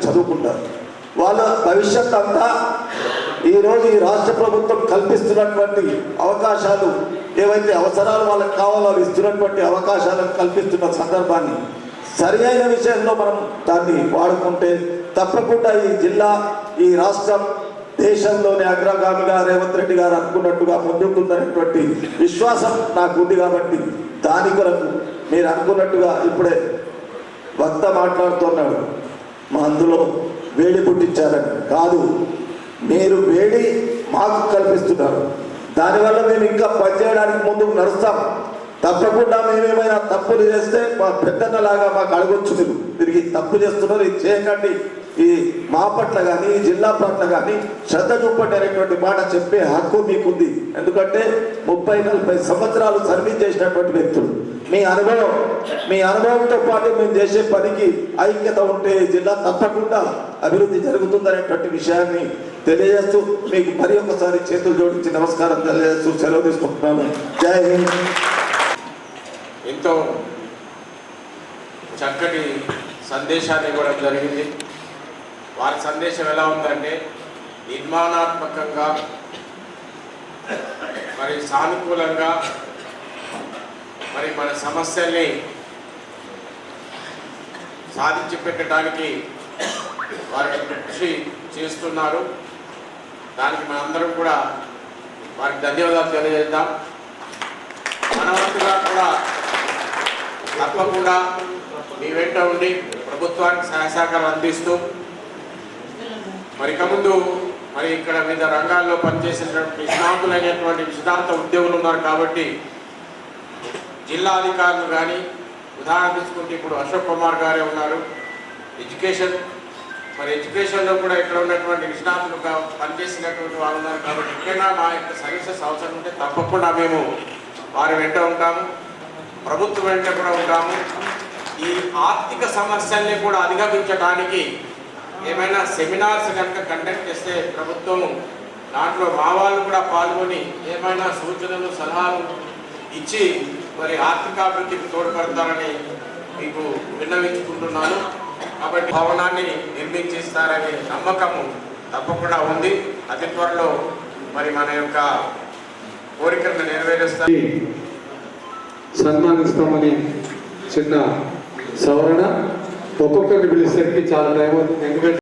చదువుకుంటారు. వాళ్ళ భవిష్యత్ అంతా ఈరోజు ఈ రాష్ట్ర ప్రభుత్వం కల్పిస్తున్నటువంటి అవకాశాలు, ఏవైతే అవసరాలు వాళ్ళకి కావాలో అవి ఇస్తున్నటువంటి అవకాశాలను కల్పిస్తున్న సందర్భాన్ని సరి అయిన విషయంలో మనం దాన్ని వాడుకుంటే తప్పకుండా ఈ జిల్లా, ఈ రాష్ట్రం దేశంలోని అగ్రగామిగా రేవంత్ రెడ్డి గారు అనుకున్నట్టుగా ముందుంటుందనేటువంటి విశ్వాసం నాకు ఉంది. కాబట్టి దాని కొరకు మీరు అనుకున్నట్టుగా ఇప్పుడే వక్త మాట్లాడుతున్నాడు, మా అందులో వేడి పుట్టించారని కాదు, మీరు వేడి మాకు కల్పిస్తున్నారు. దానివల్ల మేము ఇంకా పనిచేయడానికి ముందుకు నడుస్తాం. తప్పకుండా మేమేమైనా తప్పులు చేస్తే మా పెద్దన్నలాగా మాకు అడగొచ్చు, మీరు తిరిగి తప్పు చేస్తున్నారు, ఇది చేయకండి, ఈ మా పట్ల కానీ ఈ జిల్లా పట్ల కానీ శ్రద్ధ చూపండి అనేటువంటి మాట చెప్పే హక్కు మీకుంది. ఎందుకంటే 30-40 సంవత్సరాలు సర్వీస్ చేసినటువంటి వ్యక్తులు. మీ అనుభవంతో పాటు మేము చేసే పనికి ఐక్యత ఉంటే జిల్లా తప్పకుండా అభివృద్ధి జరుగుతుందనేటువంటి విషయాన్ని తెలియజేస్తూ మీకు మరి ఒకసారి చేతులు జోడించి నమస్కారం తెలియజేస్తూ సెలవు తీసుకుంటున్నాను. జై హింద్. ఎంతో చక్కటి సందేశాన్ని ఇవ్వడం జరిగింది. వారి సందేశం ఎలా ఉందంటే నిర్మాణాత్మకంగా మరి సానుకూలంగా మరి మన సమస్యల్ని సాధించి పెట్టడానికి వారి కృషి చేస్తున్నారు. దానికి మనందరం కూడా వారికి ధన్యవాదాలు తెలియజేద్దాం. మన వంతుగా కూడా తప్పకుండా మీ వెంట ఉండి ప్రభుత్వానికి సహాయ సహకారం అందిస్తూ మరి ఇక ముందు మరి ఇక్కడ వివిధ రంగాల్లో పనిచేసినటువంటి నిష్ణాతులైనటువంటి సిద్ధాంత ఉద్యోగులు ఉన్నారు కాబట్టి జిల్లా అధికారులు కానీ ఉదాహరణ తీసుకుంటే ఇప్పుడు అశోక్ కుమార్ గారే ఉన్నారు. ఎడ్యుకేషన్లో కూడా ఇక్కడ ఉన్నటువంటి నిష్ణాతులుగా పనిచేసినటువంటి వాళ్ళు ఉన్నారు కాబట్టి ఎక్కడైనా మా యొక్క సర్వీసెస్ అవసరం ఉంటే తప్పకుండా మేము వారి వెంట ఉంటాము, ప్రభుత్వం వెంట కూడా ఉంటాము. ఈ ఆర్థిక సమస్యల్ని కూడా అధిగమించడానికి ఏమైనా సెమినార్స్ కనుక కండక్ట్ చేస్తే ప్రభుత్వము దాంట్లో మా వాళ్ళు కూడా పాల్గొని ఏమైనా సూచనలు సలహాలు ఇచ్చి మరి ఆర్థికాభివృద్ధికి తోడ్పడతారని మీకు విన్నవించుకుంటున్నాను. కాబట్టి భవనాన్ని నిర్మించిస్తారనే నమ్మకము తప్పకుండా ఉంది. అతి త్వరలో మరి మన యొక్క కోరికలను నెరవేరుస్తారు, సన్మానిస్తామని చిన్న సవరణ. ఒక్కొక్కరిని పిలిచేసరికి చాలా టైం అవుతుంది. ఎందుకంటే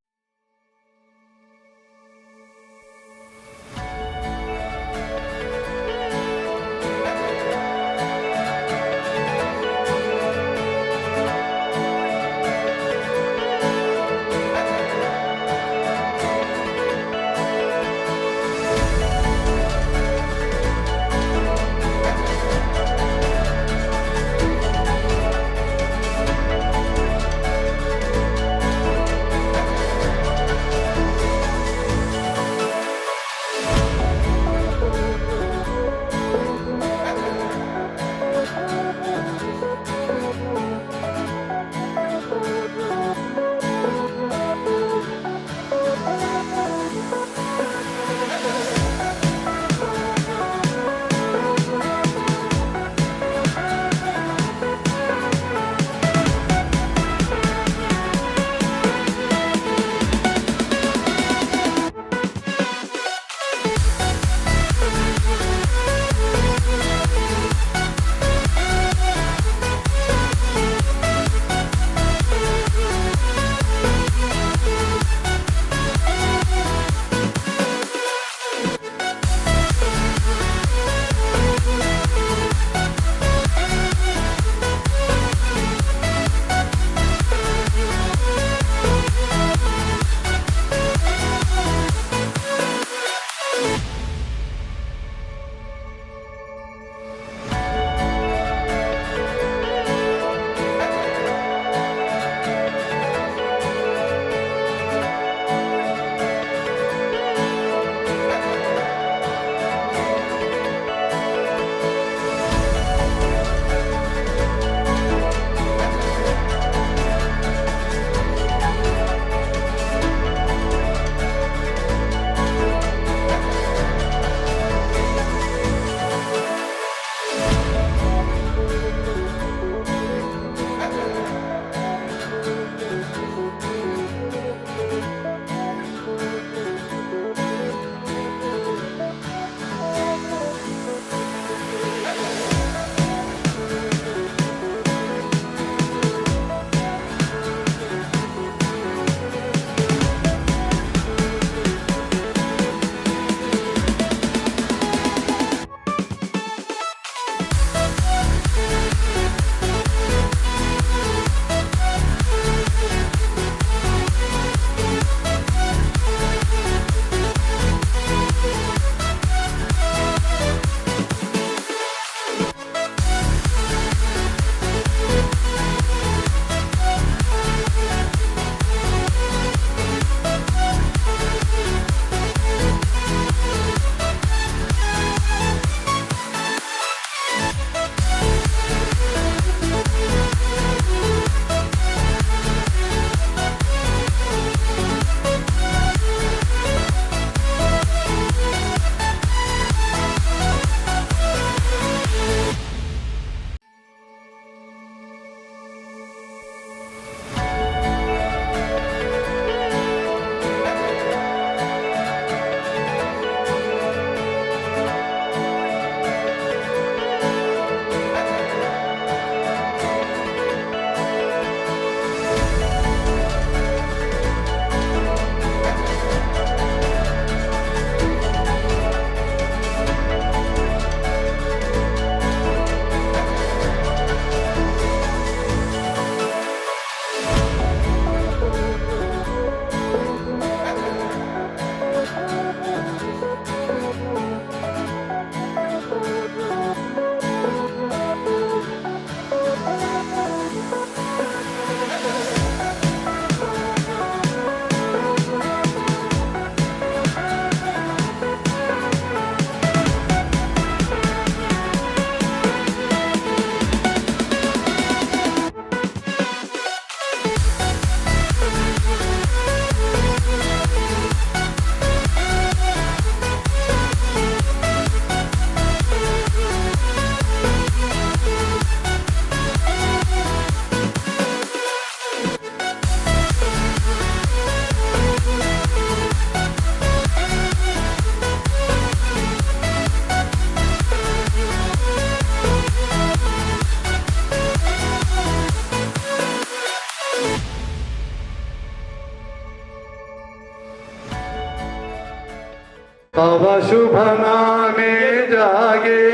तव शुभ नामे जागे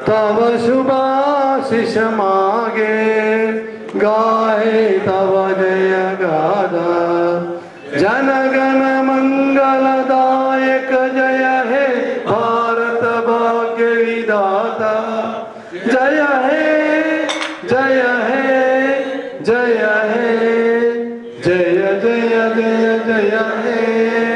तव शुभाशिष मागे गाहे तव जय गाथा जनगण मंगलदायक जय हे भारत भाग्य विधाता जय हे जय हे जय हे जय जय जय जय हे